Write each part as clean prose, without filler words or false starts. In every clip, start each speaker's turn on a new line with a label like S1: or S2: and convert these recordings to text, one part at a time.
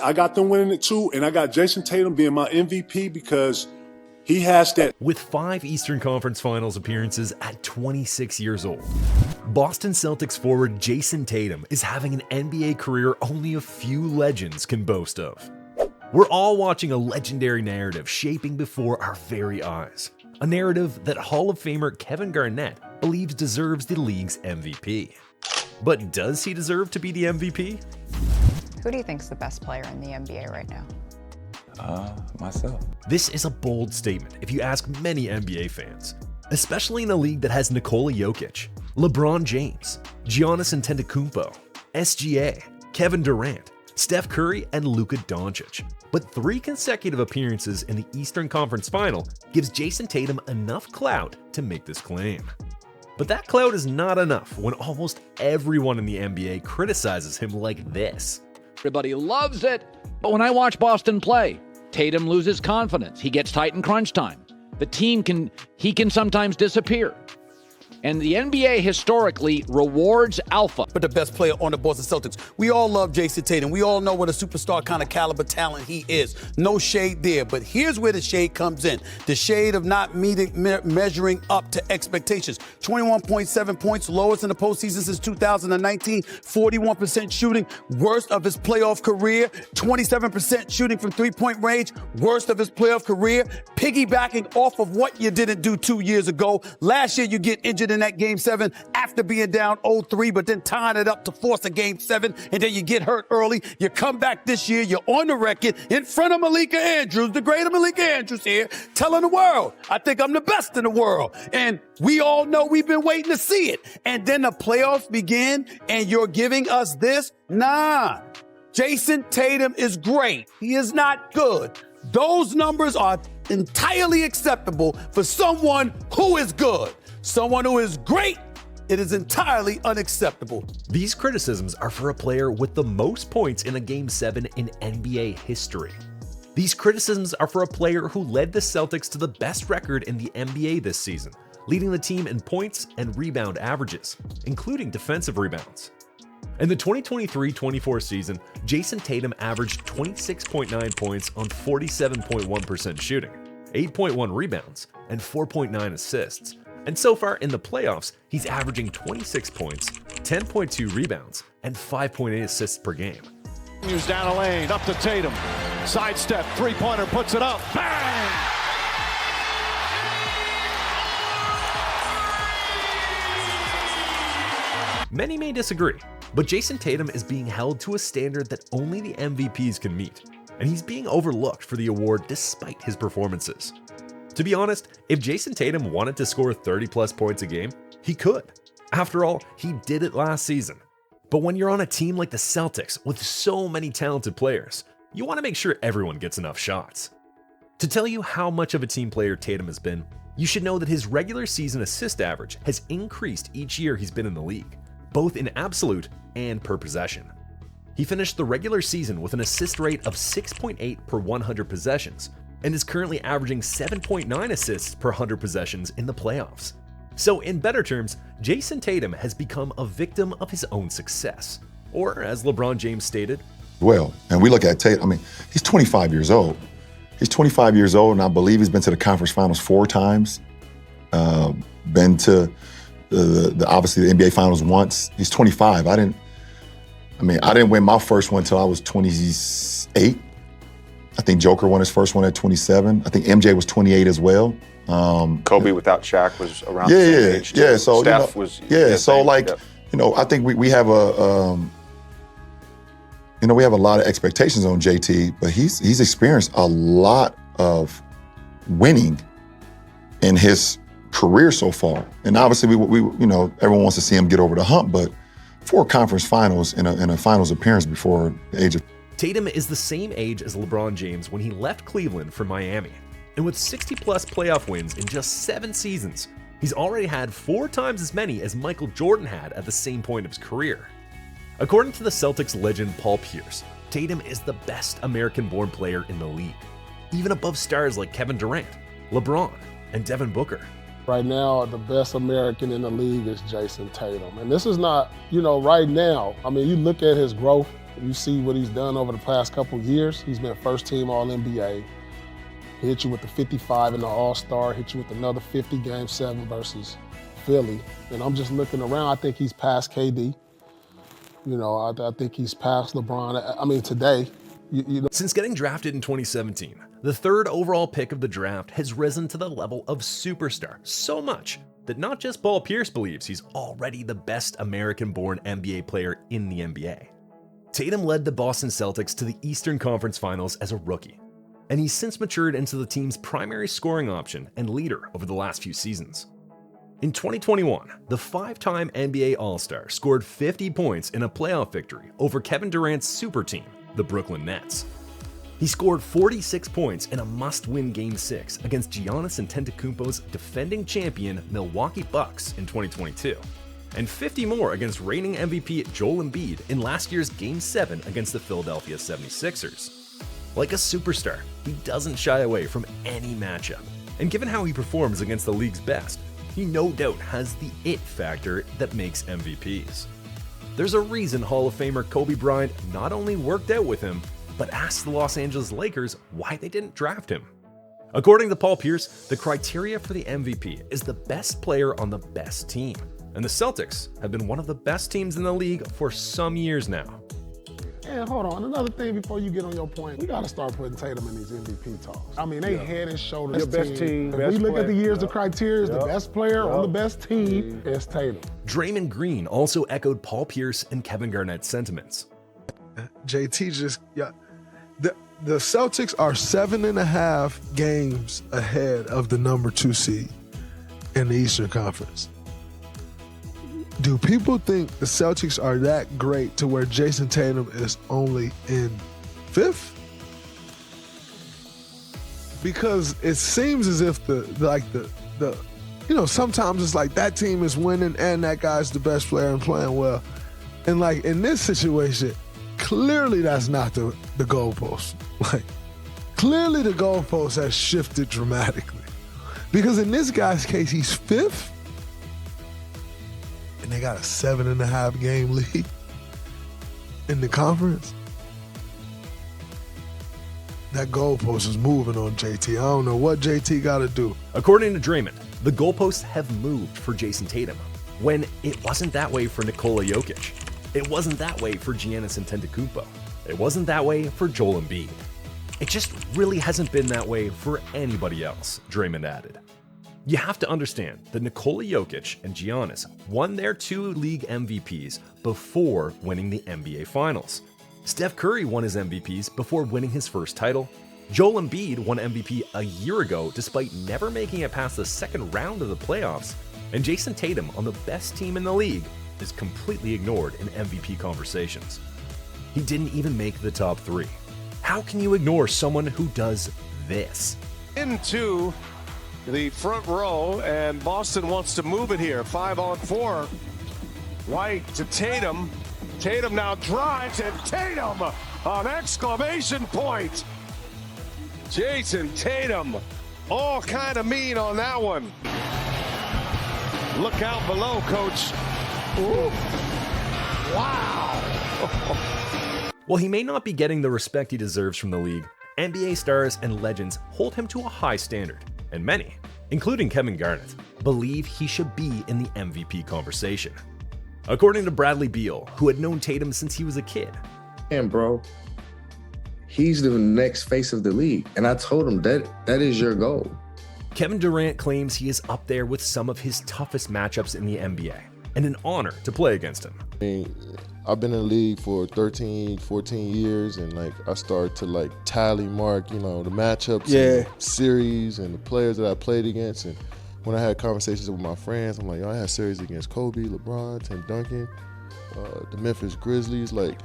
S1: I got them winning it too, and I got Jayson Tatum being my MVP because he has that.
S2: With 5 Eastern Conference Finals appearances at 26 years old, Boston Celtics forward Jayson Tatum is having an NBA career only a few legends can boast of. We're all watching a legendary narrative shaping before our very eyes. A narrative that Hall of Famer Kevin Garnett believes deserves the league's MVP. But does he deserve to be the MVP?
S3: Who do you think is the best player in the NBA right now?
S4: Myself.
S2: This is a bold statement if you ask many NBA fans, especially in a league that has Nikola Jokic, LeBron James, Giannis Antetokounmpo, SGA, Kevin Durant, Steph Curry, and Luka Doncic. But 3 consecutive appearances in the Eastern Conference Final gives Jayson Tatum enough clout to make this claim. But that clout is not enough when almost everyone in the NBA criticizes him like this.
S5: Everybody loves it, but when I watch Boston play, Tatum loses confidence. He gets tight in crunch time. The team can sometimes disappear. And the NBA historically rewards alpha.
S6: But the best player on the Boston Celtics. We all love Jayson Tatum. We all know what a superstar kind of caliber talent he is. No shade there. But here's where the shade comes in. The shade of not measuring up to expectations. 21.7 points, lowest in the postseason since 2019. 41% shooting, worst of his playoff career. 27% shooting from three-point range, worst of his playoff career. Piggybacking off of what you didn't do 2 years ago. Last year, you get injured in that game 7 after being down 0-3, but then tying it up to force a game 7, and then you get hurt early. You come back this year, you're on the record in front of Malika Andrews, the greater Malika Andrews here, telling the world, I think I'm the best in the world. And we all know we've been waiting to see it. And then the playoffs begin, and you're giving us this? Nah. Jayson Tatum is great. He is not good. Those numbers are entirely acceptable for someone who is good. Someone who is great, it is entirely unacceptable.
S2: These criticisms are for a player with the most points in a Game 7 in NBA history. These criticisms are for a player who led the Celtics to the best record in the NBA this season, leading the team in points and rebound averages, including defensive rebounds. In the 2023-24 season, Jayson Tatum averaged 26.9 points on 47.1% shooting, 8.1 rebounds, and 4.9 assists. And so far in the playoffs, he's averaging 26 points, 10.2 rebounds, and 5.8 assists per game.
S7: He's down a lane, up to Tatum. Sidestep, three-pointer, puts it up. Bang!
S2: Many may disagree, but Jayson Tatum is being held to a standard that only the MVPs can meet, and he's being overlooked for the award despite his performances. To be honest, if Jayson Tatum wanted to score 30-plus points a game, he could. After all, he did it last season. But when you're on a team like the Celtics with so many talented players, you want to make sure everyone gets enough shots. To tell you how much of a team player Tatum has been, you should know that his regular season assist average has increased each year he's been in the league, both in absolute and per possession. He finished the regular season with an assist rate of 6.8 per 100 possessions, and is currently averaging 7.9 assists per 100 possessions in the playoffs. So in better terms, Jayson Tatum has become a victim of his own success. Or as LeBron James stated,
S8: well, and we look at Tatum, he's 25 years old. He's 25 years old, and I believe he's been to the conference finals 4 times. Been to obviously the NBA finals once. He's 25. I didn't win my first one until I was 28. I think Joker won his first one at 27. I think MJ was 28 as well.
S4: Kobe without Shaq was around the same age.
S8: Yeah. So
S4: Steph was.
S8: I think we have we have a lot of expectations on JT, but he's experienced a lot of winning in his career so far. And obviously, we everyone wants to see him get over the hump, but 4 conference finals in a finals appearance before the age of.
S2: Tatum is the same age as LeBron James when he left Cleveland for Miami. And with 60-plus playoff wins in just 7 seasons, he's already had 4 times as many as Michael Jordan had at the same point of his career. According to the Celtics legend Paul Pierce, Tatum is the best American-born player in the league, even above stars like Kevin Durant, LeBron, and Devin Booker.
S9: Right now, the best American in the league is Jayson Tatum. And this is not, right now, you look at his growth You see what he's done over the past couple years. He's been first team All-NBA. He hit you with the 55 in the All-Star, hit you with another 50 Game 7 versus Philly. And I'm just looking around, I think he's past KD. You know, I think he's past LeBron. I mean, today, you know.
S2: Since getting drafted in 2017, the third overall pick of the draft has risen to the level of superstar so much that not just Paul Pierce believes he's already the best American-born NBA player in the NBA. Tatum led the Boston Celtics to the Eastern Conference Finals as a rookie, and he's since matured into the team's primary scoring option and leader over the last few seasons. In 2021, the five-time NBA All-Star scored 50 points in a playoff victory over Kevin Durant's super team, the Brooklyn Nets. He scored 46 points in a must-win Game 6 against Giannis Antetokounmpo's defending champion Milwaukee Bucks in 2022, and 50 more against reigning MVP Joel Embiid in last year's Game 7 against the Philadelphia 76ers. Like a superstar, he doesn't shy away from any matchup, and given how he performs against the league's best, he no doubt has the it factor that makes MVPs. There's a reason Hall of Famer Kobe Bryant not only worked out with him, but asked the Los Angeles Lakers why they didn't draft him. According to Paul Pierce, the criteria for the MVP is the best player on the best team, and the Celtics have been one of the best teams in the league for some years now.
S9: And hold on, another thing before you get on your point, we got to start putting Tatum in these MVP talks. I mean, they head and shoulders
S7: The best team,
S9: If
S7: best
S9: we look at the
S7: player.
S9: years, the criteria is the best player on the best team is Tatum.
S2: Draymond Green also echoed Paul Pierce and Kevin Garnett's sentiments.
S10: JT just, the Celtics are 7.5 games ahead of the number 2 seed in the Eastern Conference. Do people think the Celtics are that great to where Jayson Tatum is only in 5th? Because it seems as if sometimes it's like that team is winning and that guy's the best player and playing well. And like in this situation, clearly that's not the goalpost. Like clearly the goalpost has shifted dramatically. Because in this guy's case, he's 5th. And they got a 7.5 game lead in the conference. That goalpost is moving on JT. I don't know what JT got to do.
S2: According to Draymond, the goalposts have moved for Jayson Tatum, when it wasn't that way for Nikola Jokic. It wasn't that way for Giannis Antetokounmpo. It wasn't that way for Joel Embiid. It just really hasn't been that way for anybody else, Draymond added. You have to understand that Nikola Jokic and Giannis won their 2 league MVPs before winning the NBA Finals. Steph Curry won his MVPs before winning his first title. Joel Embiid won MVP a year ago despite never making it past the second round of the playoffs. And Jayson Tatum, on the best team in the league, is completely ignored in MVP conversations. He didn't even make the top 3. How can you ignore someone who does this?
S7: Into the front row, and Boston wants to move it here. 5-on-4. White to Tatum. Tatum now drives, and Tatum, an exclamation point. Jayson Tatum, all kind of mean on that one. Look out below, coach. Ooh. Wow.
S2: While he may not be getting the respect he deserves from the league, NBA stars and legends hold him to a high standard, and many, including Kevin Garnett, believe he should be in the MVP conversation. According to Bradley Beal, who had known Tatum since he was a kid.
S11: And bro, he's the next face of the league. And I told him that is your goal.
S2: Kevin Durant claims he is up there with some of his toughest matchups in the NBA, and an honor to play against him.
S10: I mean, I've been in the league for 13, 14 years, and like I started to tally mark, the matchups, and the series, and the players that I played against. And when I had conversations with my friends, I'm like, yo, I had series against Kobe, LeBron, Tim Duncan, the Memphis Grizzlies. Like,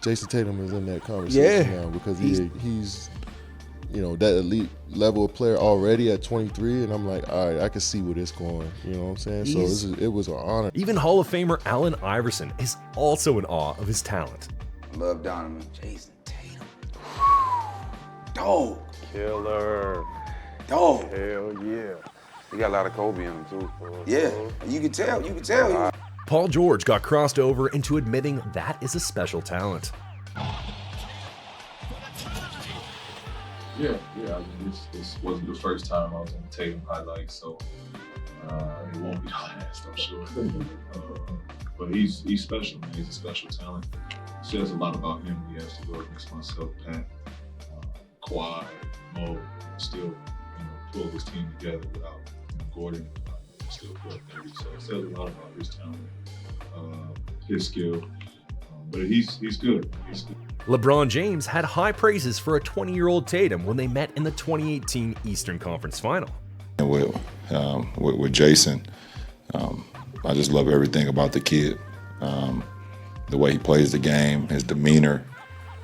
S10: Jayson Tatum is in that conversation now because he's that elite level of player already at 23, and I'm like, all right, I can see where this going. You know what I'm saying? So it was an honor.
S2: Even Hall of Famer Allen Iverson is also in awe of his talent.
S12: Love Donovan. Jayson Tatum. Dog.
S4: Killer.
S12: Dog.
S4: Hell yeah. He got a lot of Kobe in him too.
S12: Yeah, you can tell.
S2: Paul George got crossed over into admitting that is a special talent.
S13: Yeah. I mean, this wasn't the first time I was on Tatum highlights, so it won't be the last, I'm sure. But he's special, man. He's a special talent. It says a lot about him when he has to go against myself, Pat, Kawhi, Mo, still pull this team together without Gordon. Still put up 30. So it says a lot about his talent, his skill. But he's good. He's good.
S2: LeBron James had high praises for a 20-year-old Tatum when they met in the 2018 Eastern Conference Final.
S8: And with Jayson, I just love everything about the kid. The way he plays the game, his demeanor,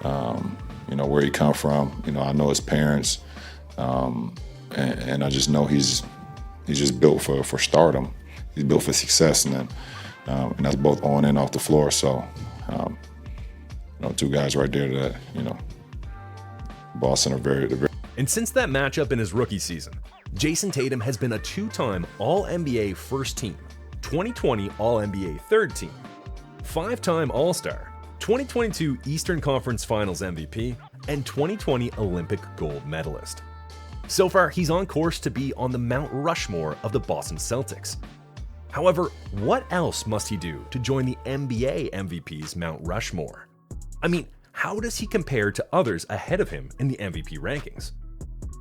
S8: where he come from. I know his parents, and I just know he's just built for stardom. He's built for success, and that's both on and off the floor. So, two guys right there that Boston are very.
S2: And since that matchup in his rookie season, Jayson Tatum has been a 2-time All-NBA First Team, 2020 All-NBA Third Team, 5-time All-Star, 2022 Eastern Conference Finals MVP, and 2020 Olympic gold medalist. So far, he's on course to be on the Mount Rushmore of the Boston Celtics. However, what else must he do to join the NBA MVP's Mount Rushmore? I mean, how does he compare to others ahead of him in the MVP rankings?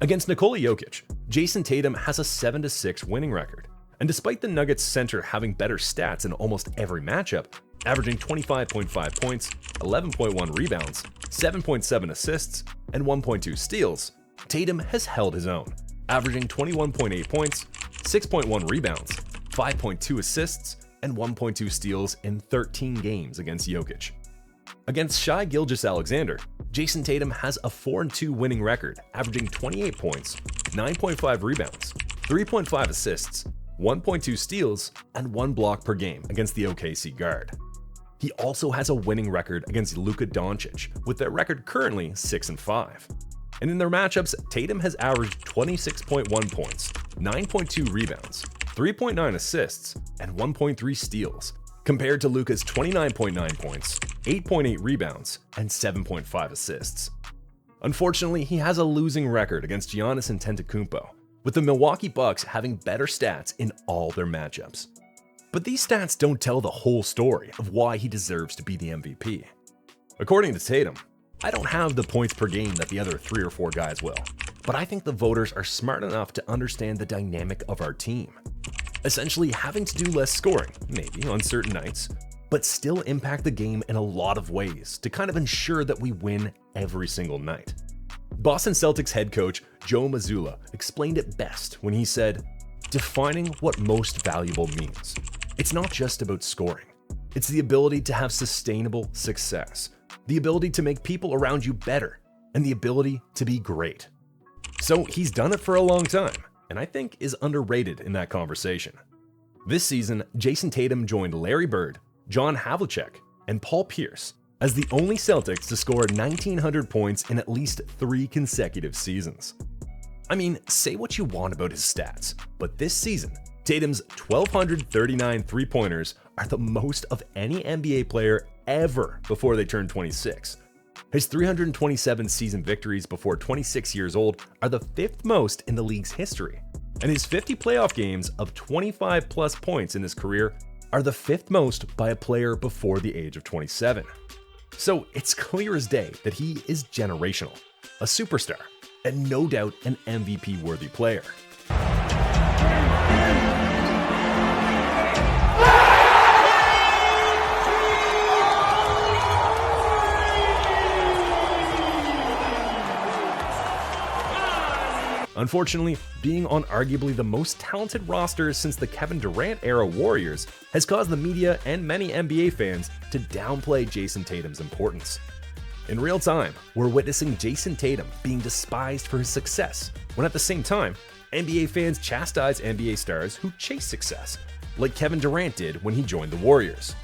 S2: Against Nikola Jokic, Jayson Tatum has a 7-6 winning record, and despite the Nuggets center having better stats in almost every matchup, averaging 25.5 points, 11.1 rebounds, 7.7 assists, and 1.2 steals, Tatum has held his own, averaging 21.8 points, 6.1 rebounds, 5.2 assists, and 1.2 steals in 13 games against Jokic. Against Shai Gilgeous-Alexander, Jayson Tatum has a 4-2 winning record, averaging 28 points, 9.5 rebounds, 3.5 assists, 1.2 steals, and 1 block per game against the OKC guard. He also has a winning record against Luka Doncic, with their record currently 6-5. And in their matchups, Tatum has averaged 26.1 points, 9.2 rebounds, 3.9 assists, and 1.3 steals, compared to Luka's 29.9 points, 8.8 rebounds, and 7.5 assists. Unfortunately, he has a losing record against Giannis Antetokounmpo, with the Milwaukee Bucks having better stats in all their matchups. But these stats don't tell the whole story of why he deserves to be the MVP. According to Tatum, I don't have the points per game that the other 3 or 4 guys will, but I think the voters are smart enough to understand the dynamic of our team. Essentially having to do less scoring, maybe on certain nights, but still impact the game in a lot of ways to kind of ensure that we win every single night. Boston Celtics head coach Joe Mazzulla explained it best when he said, "Defining what most valuable means. It's not just about scoring. It's the ability to have sustainable success, the ability to make people around you better, and the ability to be great." So he's done it for a long time, and I think is underrated in that conversation. This season, Jayson Tatum joined Larry Bird, John Havlicek, and Paul Pierce as the only Celtics to score 1,900 points in at least 3 consecutive seasons. I mean, say what you want about his stats, but this season, Tatum's 1,239 three-pointers are the most of any NBA player ever before they turned 26. His 327 season victories before 26 years old are the 5th most in the league's history, and his 50 playoff games of 25-plus points in his career are the 5th most by a player before the age of 27. So it's clear as day that he is generational, a superstar, and no doubt an MVP-worthy player. Unfortunately, being on arguably the most talented roster since the Kevin Durant-era Warriors has caused the media and many NBA fans to downplay Jayson Tatum's importance. In real time, we're witnessing Jayson Tatum being despised for his success, when at the same time, NBA fans chastise NBA stars who chase success, like Kevin Durant did when he joined the Warriors.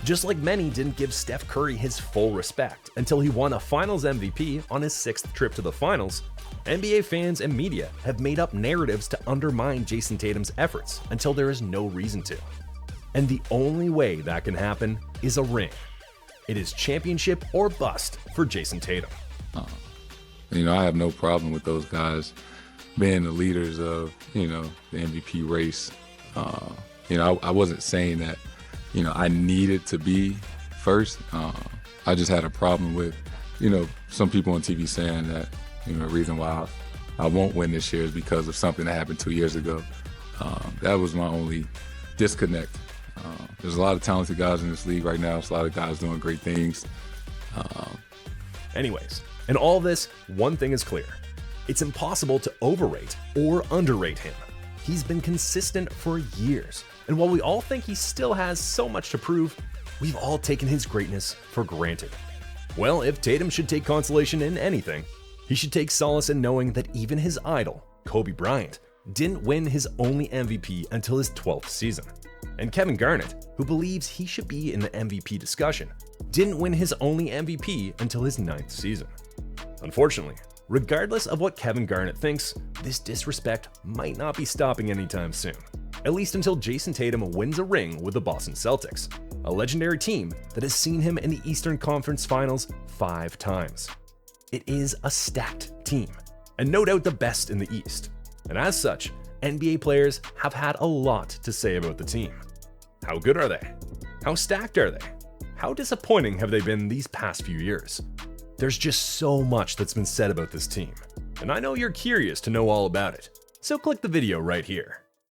S2: Just like many didn't give Steph Curry his full respect until he won a Finals MVP on his 6th trip to the Finals, NBA fans and media have made up narratives to undermine Jayson Tatum's efforts until there is no reason to. And the only way that can happen is a ring. It is championship or bust for Jayson Tatum.
S14: I have no problem with those guys being the leaders of, the MVP race. I wasn't saying that, I needed to be first. I just had a problem with, some people on TV saying that, the reason why I won't win this year is because of something that happened 2 years ago. That was my only disconnect. There's a lot of talented guys in this league right now. There's a lot of guys doing great things.
S2: Anyways, in all this, one thing is clear. It's impossible to overrate or underrate him. He's been consistent for years, and while we all think he still has so much to prove, we've all taken his greatness for granted. Well, if Tatum should take consolation in anything, he should take solace in knowing that even his idol, Kobe Bryant, didn't win his only MVP until his 12th season. And Kevin Garnett, who believes he should be in the MVP discussion, didn't win his only MVP until his 9th season. Unfortunately, regardless of what Kevin Garnett thinks, this disrespect might not be stopping anytime soon, at least until Jayson Tatum wins a ring with the Boston Celtics, a legendary team that has seen him in the Eastern Conference Finals 5 times. It is a stacked team, and no doubt the best in the East. And as such, NBA players have had a lot to say about the team. How good are they? How stacked are they? How disappointing have they been these past few years? There's just so much that's been said about this team, and I know you're curious to know all about it, so click the video right here.